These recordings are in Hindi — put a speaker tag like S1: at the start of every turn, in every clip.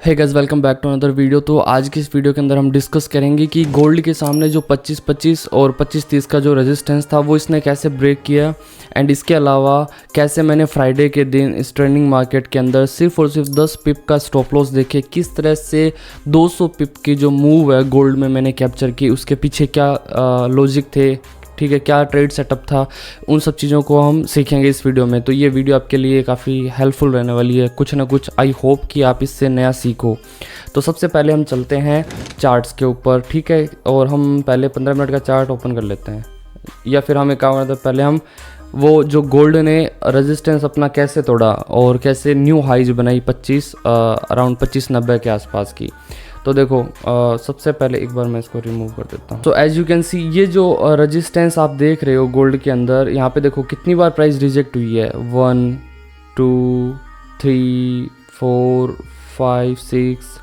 S1: Hey guys, welcome back to another video. तो आज की इस वीडियो के अंदर हम डिस्कस करेंगे कि गोल्ड के सामने जो 25-25 और 25-30 का जो रेजिस्टेंस था वो इसने कैसे ब्रेक किया, एंड इसके अलावा कैसे मैंने फ्राइडे के दिन इस ट्रेंडिंग मार्केट के अंदर सिर्फ और सिर्फ 10 पिप का स्टॉप लॉस देखे, किस तरह से 200 पिप की जो मूव है गोल्ड में मैंने कैप्चर की, उसके पीछे क्या लॉजिक थे, ठीक है, क्या ट्रेड सेटअप था, उन सब चीज़ों को हम सीखेंगे इस वीडियो में। तो ये वीडियो आपके लिए काफ़ी हेल्पफुल रहने वाली है, कुछ ना कुछ आई होप कि आप इससे नया सीखो। तो सबसे पहले हम चलते हैं चार्ट्स के ऊपर, ठीक है, और हम पहले 15 मिनट का चार्ट ओपन कर लेते हैं, या फिर हमें क्या होना था, पहले हम वो जो गोल्ड ने रेजिस्टेंस अपना कैसे तोड़ा और कैसे न्यू हाइज बनाई अराउंड 2590 के आसपास की। तो देखो सबसे पहले एक बार मैं इसको रिमूव कर देता हूँ। तो एज यू कैन सी ये जो रेजिस्टेंस आप देख रहे हो गोल्ड के अंदर, यहाँ पे देखो कितनी बार प्राइस रिजेक्ट हुई है, 1 2 3 4 5 6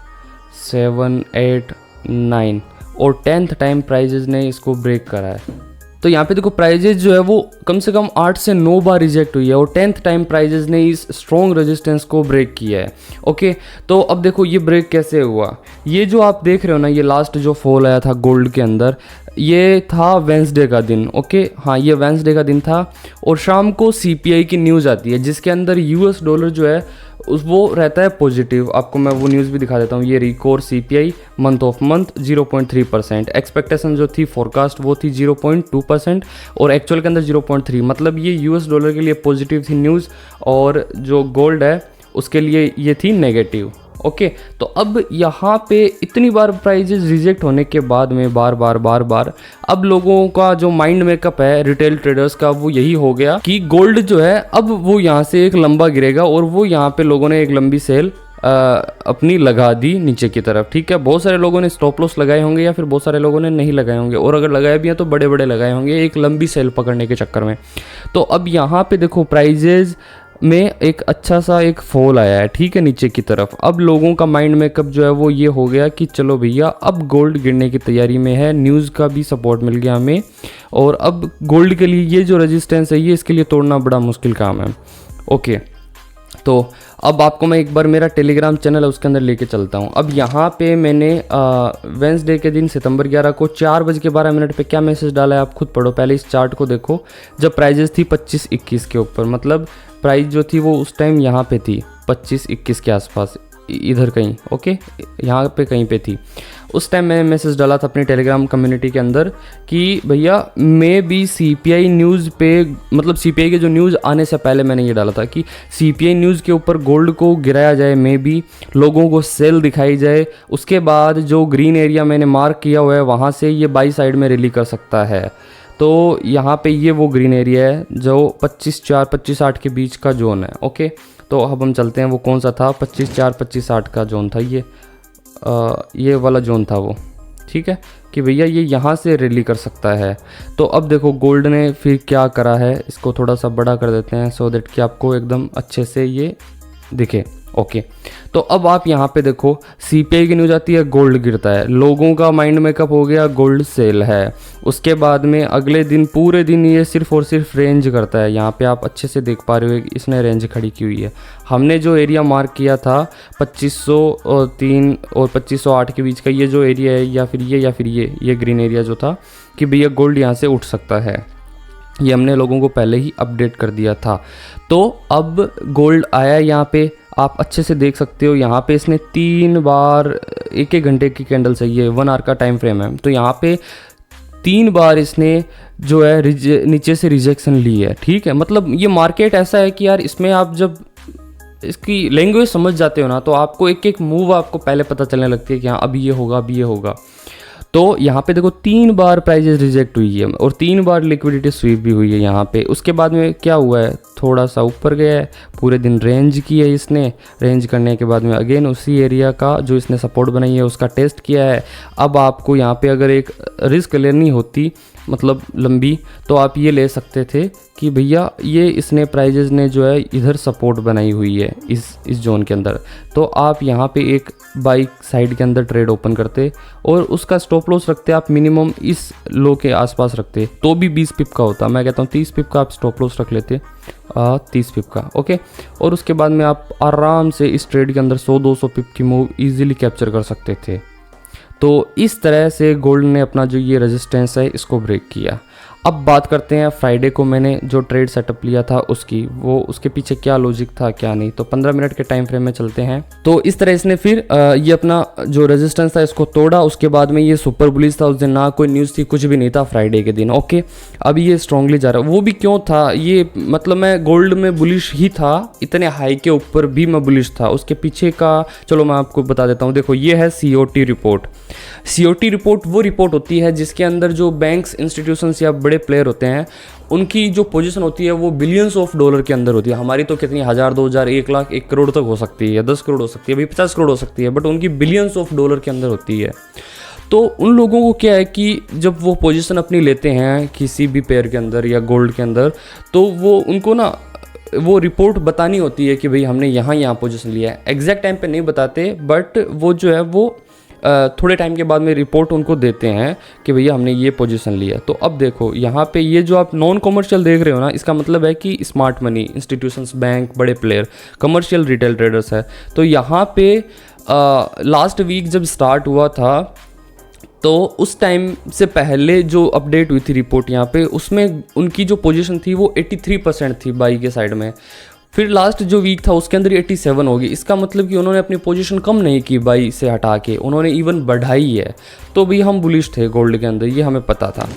S1: 7 8 9 और 10th टाइम प्राइजेज ने इसको ब्रेक करा है। तो यहाँ पे देखो प्राइजेज जो है वो कम से कम 8 से 9 बार रिजेक्ट हुई है और 10th टाइम प्राइजेज ने इस स्ट्रॉन्ग रेजिस्टेंस को ब्रेक किया है। ओके, तो अब देखो ये ब्रेक कैसे हुआ। ये जो आप देख रहे हो ना, ये लास्ट जो फॉल आया था गोल्ड के अंदर, ये था वेंसडे का दिन। ओके, हाँ, ये वेंसडे का दिन था और शाम को CPI की न्यूज़ आती है जिसके अंदर US डॉलर जो है वो रहता है पॉजिटिव। आपको मैं वो न्यूज़ भी दिखा देता हूँ। ये रिकोर CPI month of month 0.3%, expectation जो थी फोरकास्ट वो थी 0.2% और एक्चुअल के अंदर 0.3, मतलब ये US डॉलर के लिए पॉजिटिव थी न्यूज़ और जो गोल्ड है उसके लिए ये थी नेगेटिव। ओके, तो अब यहाँ पे इतनी बार प्राइजेस रिजेक्ट होने के बाद में बार बार अब लोगों का जो माइंड मेकअप है रिटेल ट्रेडर्स का वो यही हो गया कि गोल्ड जो है अब वो यहाँ से एक लंबा गिरेगा, और वो यहाँ पे लोगों ने एक लंबी सेल अपनी लगा दी नीचे की तरफ। ठीक है, बहुत सारे लोगों ने स्टॉप लॉस लगाए होंगे या फिर बहुत सारे लोगों ने नहीं लगाए होंगे, और अगर लगाए भी हैं तो बड़े बड़े लगाए होंगे एक लंबी सेल पकड़ने के चक्कर में। तो अब यहाँ पे देखो प्राइजेज में एक अच्छा सा एक फॉल आया है, ठीक है, नीचे की तरफ। अब लोगों का माइंड मेकअप जो है वो ये हो गया कि चलो भैया अब गोल्ड गिरने की तैयारी में है, न्यूज़ का भी सपोर्ट मिल गया हमें, और अब गोल्ड के लिए ये जो रेजिस्टेंस है ये इसके लिए तोड़ना बड़ा मुश्किल काम है। ओके, तो अब आपको मैं एक बार मेरा टेलीग्राम चैनल है उसके अंदर लेके चलता हूँ। अब यहाँ पे मैंने वेंसडे के दिन सितंबर 11 को 4:12 पे क्या मैसेज डाला है आप खुद पढ़ो, पहले इस चार्ट को देखो। जब प्राइजेस थी 25-21 के ऊपर, मतलब प्राइस जो थी वो उस टाइम यहाँ पे थी 25-21 के आसपास, इधर कहीं, ओके, यहाँ पे कहीं पे थी। उस टाइम मैंने मैसेज डाला था अपनी टेलीग्राम कम्युनिटी के अंदर कि भैया मैं भी CPI न्यूज़ पे, मतलब CPI के जो न्यूज़ आने से पहले मैंने ये डाला था कि CPI न्यूज़ के ऊपर गोल्ड को गिराया जाए, मे भी लोगों को सेल दिखाई जाए, उसके बाद जो ग्रीन एरिया मैंने मार्क किया हुआ है वहाँ से ये बाई साइड में रैली कर सकता है। तो यहाँ पे ये वो ग्रीन एरिया है जो 25.4 25.8 के बीच का जोन है। ओके, तो अब हम चलते हैं वो कौन सा था, 25.4 25.8 का जोन था, ये वाला जोन था वो, ठीक है, कि भैया ये यहाँ से रैली कर सकता है। तो अब देखो गोल्ड ने फिर क्या करा है, इसको थोड़ा सा बड़ा कर देते हैं सो दैट कि आपको एकदम अच्छे से ये दिखे। ओके, तो अब आप यहाँ पे देखो CPI की न्यूज़ आती है, गोल्ड गिरता है, लोगों का माइंड मेकअप हो गया गोल्ड सेल है। उसके बाद में अगले दिन पूरे दिन ये सिर्फ और सिर्फ रेंज करता है। यहाँ पे आप अच्छे से देख पा रहे हो इसने रेंज खड़ी की हुई है। हमने जो एरिया मार्क किया था 2503 और 2508 के बीच का ये जो एरिया है, या फिर ये ग्रीन एरिया जो था कि भैया गोल्ड यहाँ से उठ सकता है, ये हमने लोगों को पहले ही अपडेट कर दिया था। तो अब गोल्ड आया यहाँ पे, आप अच्छे से देख सकते हो यहाँ पे इसने 3 बार 1-1 घंटे की कैंडल से, ये 1 आवर का टाइम फ्रेम है, तो यहाँ पे 3 बार इसने जो है नीचे से रिजेक्शन ली है। ठीक है, मतलब ये मार्केट ऐसा है कि यार इसमें आप जब इसकी लैंग्वेज समझ जाते हो ना तो आपको एक एक मूव आपको पहले पता चलने लगती है कि हाँ अब ये होगा। तो यहाँ पे देखो 3 बार प्राइजेस रिजेक्ट हुई है और 3 बार लिक्विडिटी स्वीप भी हुई है यहाँ पे। उसके बाद में क्या हुआ है, थोड़ा सा ऊपर गया है, पूरे दिन रेंज की है इसने, रेंज करने के बाद में अगेन उसी एरिया का जो इसने सपोर्ट बनाई है उसका टेस्ट किया है। अब आपको यहाँ पे अगर एक रिस्क लेनी होती मतलब लंबी, तो आप ये ले सकते थे कि भैया ये इसने प्राइजेस ने जो है इधर सपोर्ट बनाई हुई है इस जोन के अंदर, तो आप यहाँ पे एक बाई साइड के अंदर ट्रेड ओपन करते और उसका स्टॉप स्टॉप लॉस रखते आप मिनिमम इस लो के आसपास रखते तो भी 20 पिप का होता। मैं कहता हूँ 30 पिप का आप स्टॉप लॉस रख लेते, 30 पिप का, ओके। और उसके बाद में आप आराम से इस ट्रेड के अंदर 100-200 पिप की मूव इजीली कैप्चर कर सकते थे। तो इस तरह से गोल्ड ने अपना जो ये रेजिस्टेंस है इसको ब्रेक किया। अब बात करते हैं फ्राइडे को मैंने जो ट्रेड सेटअप लिया था उसकी, वो उसके पीछे क्या लॉजिक था क्या नहीं। तो 15 मिनट के टाइम फ्रेम में चलते हैं। तो इस तरह इसने फिर ये अपना जो रेजिस्टेंस था इसको तोड़ा। उसके बाद में ये सुपर बुलिश था, उस दिन ना कोई न्यूज़ थी, कुछ भी नहीं था फ्राइडे के दिन, ओके। अब ये स्ट्रांगली जा रहा है। वो भी क्यों था ये, मतलब मैं गोल्ड में बुलिश ही था, इतने हाई के ऊपर भी मैं बुलिश था। उसके पीछे का चलो मैं आपको बता देता हूँ। देखो ये है COT रिपोर्ट। COT रिपोर्ट वो रिपोर्ट होती है जिसके अंदर जो बैंक्स, इंस्टीट्यूशंस या बड़े प्लेयर होते हैं उनकी जो पोजीशन होती है वो बिलियंस ऑफ डॉलर के अंदर होती है। हमारी तो कितनी 1000, 2000, 1 लाख, 1 करोड़ तक हो सकती है, 10 करोड़ हो सकती है, भाई 50 करोड़ हो सकती है, बट उनकी बिलियंस ऑफ डॉलर के अंदर होती है। तो उन लोगों को क्या है कि जब वो पोजीशन अपनी लेते हैं किसी भी पेयर के अंदर या गोल्ड के अंदर, तो वो उनको ना वो रिपोर्ट बतानी होती है कि भाई हमने यहाँ पोजीशन लिया है। एग्जैक्ट टाइम पे नहीं बताते, बट वो जो है वो थोड़े टाइम के बाद में रिपोर्ट उनको देते हैं कि भैया हमने ये पोजीशन लिया। तो अब देखो यहाँ पे ये जो आप नॉन कमर्शियल देख रहे हो ना, इसका मतलब है कि स्मार्ट मनी, इंस्टीट्यूशंस, बैंक, बड़े प्लेयर, कमर्शियल रिटेल ट्रेडर्स है। तो यहाँ पे लास्ट वीक जब स्टार्ट हुआ था तो उस टाइम से पहले जो अपडेट हुई थी रिपोर्ट यहाँ पे, उसमें उनकी जो पोजीशन थी वो 83% थी बाई के साइड में। फिर लास्ट जो वीक था उसके अंदर 87 होगी। इसका मतलब कि उन्होंने अपनी पोजीशन कम नहीं की बाई से हटा के, उन्होंने इवन बढ़ाई है। तो भाई हम बुलिश थे गोल्ड के अंदर, ये हमें पता था।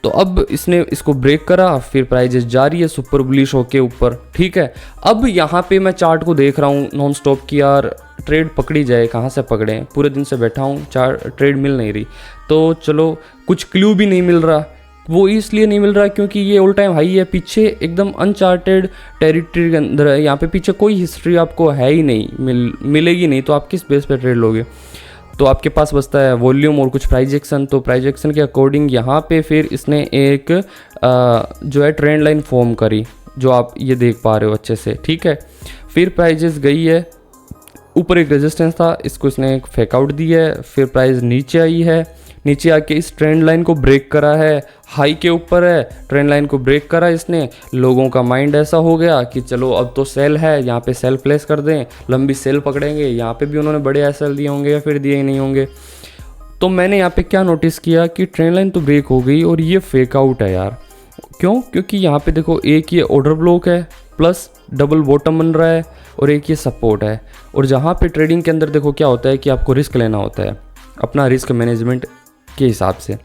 S1: तो अब इसने इसको ब्रेक करा, फिर प्राइजेस जा रही है सुपर बुलिश होके ऊपर, ठीक है। अब यहाँ पे मैं चार्ट को देख रहा हूँ नॉन स्टॉप की, यार ट्रेड पकड़ी जाए, कहाँ से पकड़ें, पूरे दिन से बैठा हूँ, ट्रेड मिल नहीं रही। तो चलो कुछ क्लू भी नहीं मिल रहा। वो इसलिए नहीं मिल रहा क्योंकि ये ऑल टाइम हाई है, पीछे एकदम अनचार्टेड टेरिटरी के अंदर है। यहाँ पे पीछे कोई हिस्ट्री आपको है ही नहीं, मिलेगी नहीं, तो आप किस बेस पे ट्रेड लोगे। तो आपके पास बचता है वॉल्यूम और कुछ प्राइजेक्शन। तो प्राइजेक्शन के अकॉर्डिंग यहाँ पे फिर इसने एक जो है ट्रेंड लाइन फॉर्म करी, जो आप ये देख पा रहे हो अच्छे से, ठीक है। फिर प्राइजेस गई है ऊपर, एक रेजिस्टेंस था, इसको इसने एक फेकआउट दी है। फिर प्राइस नीचे आई है, नीचे आके इस ट्रेंड लाइन को ब्रेक करा है, हाई के ऊपर है, ट्रेंड लाइन को ब्रेक करा इसने। लोगों का माइंड ऐसा हो गया कि चलो अब तो सेल है, यहाँ पे सेल प्लेस कर दें, लंबी सेल पकड़ेंगे। यहाँ पे भी उन्होंने बड़े एसएल दिए होंगे या फिर दिए ही नहीं होंगे। तो मैंने यहाँ पे क्या नोटिस किया कि ट्रेंड लाइन तो ब्रेक हो गई और ये फेक आउट है यार। क्यों? क्योंकि यहाँ पे देखो एक ये ऑर्डर ब्लॉक है, प्लस डबल बॉटम बन रहा है, और एक ये सपोर्ट है। और जहाँ पे ट्रेडिंग के अंदर देखो क्या होता है कि आपको रिस्क लेना होता है अपना रिस्क मैनेजमेंट के हिसाब से।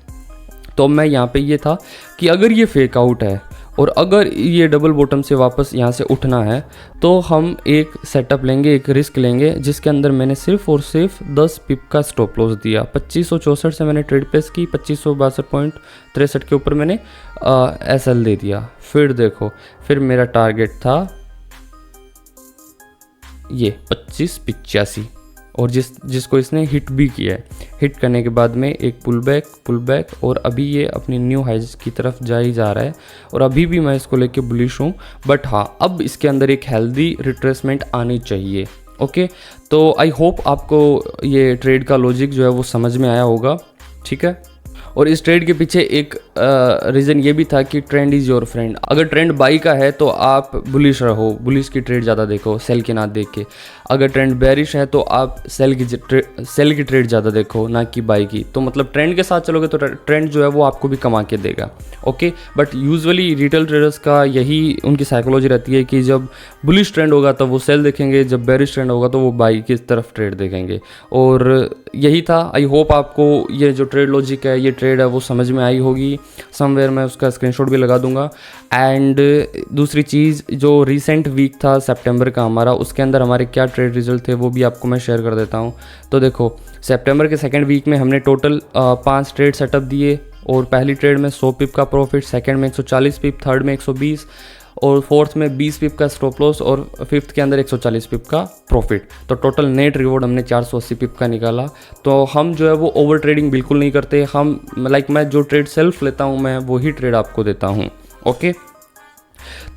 S1: तो मैं यहाँ पे ये था कि अगर ये फेक आउट है और अगर ये डबल बॉटम से वापस यहाँ से उठना है तो हम एक सेटअप लेंगे, एक रिस्क लेंगे, जिसके अंदर मैंने सिर्फ और सिर्फ 10 पिप का स्टॉप लॉस दिया। 2564 से मैंने ट्रेड प्लेस की, 2562.63 के ऊपर मैंने एसएल दे दिया। फिर देखो, फिर मेरा टारगेट था ये 2585 और जिसको इसने हिट भी किया है। हिट करने के बाद में एक पुल बैक और अभी ये अपनी न्यू हाइज की तरफ जा ही जा रहा है और अभी भी मैं इसको लेके बुलिश हूँ। बट हाँ, अब इसके अंदर एक हेल्दी रिट्रेसमेंट आनी चाहिए। ओके, तो आई होप आपको ये ट्रेड का लॉजिक जो है वो समझ में आया होगा, ठीक है। और इस ट्रेड के पीछे एक रीज़न ये भी था कि ट्रेंड इज़ योर फ्रेंड। अगर ट्रेंड बाई का है तो आप बुलिश रहो, बुलिश की ट्रेड ज़्यादा देखो, सेल की ना देख के। अगर ट्रेंड बेरिश है तो आप सेल की ट्रेड ज़्यादा देखो, ना कि बाई की। तो मतलब ट्रेंड के साथ चलोगे तो ट्रेंड जो है वो आपको भी कमा के देगा। Okay, but usually retail traders का यही उनकी साइकोलॉजी रहती है कि जब बुलिश ट्रेंड होगा तब वो सेल देखेंगे, जब बेरिश ट्रेंड होगा तो वो बाई की तरफ ट्रेड देखेंगे। और यही था। आई होप आपको ये जो ट्रेड लॉजिक है, ये ट्रेड है वो समझ में आई होगी। समवेयर मैं उसका स्क्रीनशॉट भी लगा दूंगा। एंड दूसरी चीज़, जो रिसेंट वीक था सितंबर का हमारा, उसके अंदर हमारे क्या ट्रेड रिजल्ट थे वो भी आपको मैं शेयर कर देता हूँ। तो देखो, सितंबर के सेकंड वीक में हमने टोटल 5 ट्रेड सेटअप दिए और पहली ट्रेड में 100 पिप का प्रॉफिट, सेकंड में 140 पिप, थर्ड में 120 और फोर्थ में 20 पिप का स्टॉप लॉस और फिफ्थ के अंदर 140 पिप का प्रॉफिट। तो टोटल नेट रिवॉर्ड हमने 480 पिप का निकाला। तो हम जो है वो ओवर ट्रेडिंग बिल्कुल नहीं करते। हम मैं जो ट्रेड सेल्फ लेता हूँ मैं वही ट्रेड आपको देता हूँ। ओके,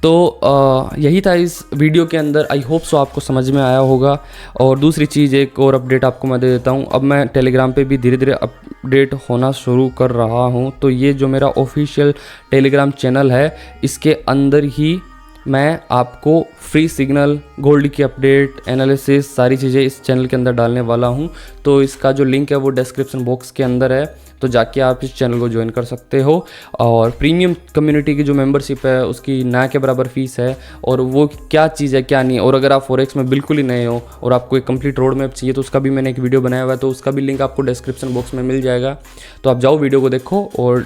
S1: तो यही था इस वीडियो के अंदर। आई होप सो आपको समझ में आया होगा। और दूसरी चीज़, एक और अपडेट आपको मैं दे देता हूँ। अब मैं टेलीग्राम पे भी धीरे धीरे अपडेट होना शुरू कर रहा हूँ। तो ये जो मेरा ऑफिशियल टेलीग्राम चैनल है, इसके अंदर ही मैं आपको फ्री सिग्नल, गोल्ड की अपडेट, एनालिसिस, सारी चीज़ें इस चैनल के अंदर डालने वाला हूँ। तो इसका जो लिंक है वो डिस्क्रिप्शन बॉक्स के अंदर है, तो जाके आप इस चैनल को ज्वाइन कर सकते हो। और प्रीमियम कम्युनिटी की जो मेंबरशिप है उसकी ना के बराबर फीस है, और वो क्या चीज़ है क्या नहीं है। और अगर आप फॉरेक्स में बिल्कुल ही नए हो और आपको एक कंप्लीट रोड मैप चाहिए, तो उसका भी मैंने एक वीडियो बनाया हुआ है, तो उसका भी लिंक आपको डिस्क्रिप्शन बॉक्स में मिल जाएगा। तो आप जाओ वीडियो को देखो और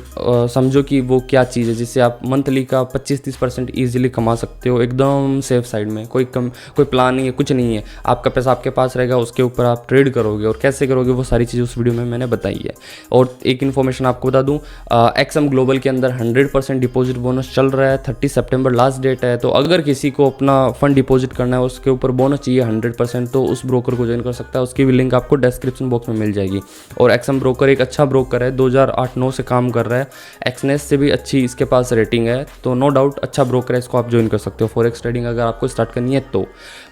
S1: समझो कि वो क्या चीज़ है जिससे आप मंथली का 25-30% ईजिली कमा सकते हो, एकदम सेफ साइड में। कोई प्लान नहीं है, कुछ नहीं है, आपका पैसा आपके पास रहेगा, उसके ऊपर आप ट्रेड करोगे। और कैसे करोगे वो सारी चीज़ उस वीडियो में मैंने बताई है। और एक इन्फॉर्मेशन आपको बता दूं, एक्सएम ग्लोबल के अंदर 100% डिपॉजिट बोनस चल रहा है। 30 सितंबर लास्ट डेट है। तो अगर किसी को अपना फंड डिपॉजिट करना है, उसके ऊपर बोनस चाहिए 100%, तो उस ब्रोकर को ज्वाइन कर सकता है। उसकी भी लिंक आपको डिस्क्रिप्शन बॉक्स में मिल जाएगी। और एक्सएम ब्रोकर एक अच्छा ब्रोकर है, 2008-9 से काम कर रहा है। एक्सनेस से भी अच्छी इसके पास रेटिंग है, तो नो डाउट अच्छा ब्रोकर है, इसको आप ज्वाइन कर सकते हो फॉरेक्स ट्रेडिंग अगर आपको स्टार्ट करनी है तो।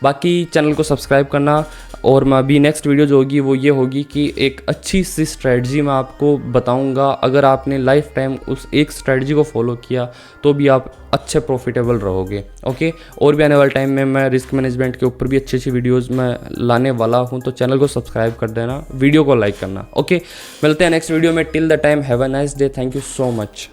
S1: बाकी चैनल को सब्सक्राइब करना। और मैं अभी नेक्स्ट वीडियो जो होगी वो ये होगी कि एक अच्छी सी स्ट्रेटजी मैं आपको बताऊंगा। अगर आपने लाइफ टाइम उस एक स्ट्रेटजी को फॉलो किया तो भी आप अच्छे प्रॉफिटेबल रहोगे। ओके, और भी आने वाले टाइम में मैं रिस्क मैनेजमेंट के ऊपर भी अच्छी अच्छी वीडियोज़ मैं लाने वाला हूँ। तो चैनल को सब्सक्राइब कर देना, वीडियो को लाइक करना। ओके, मिलते हैं नेक्स्ट वीडियो में। Till the time have a nice day. Thank you so much.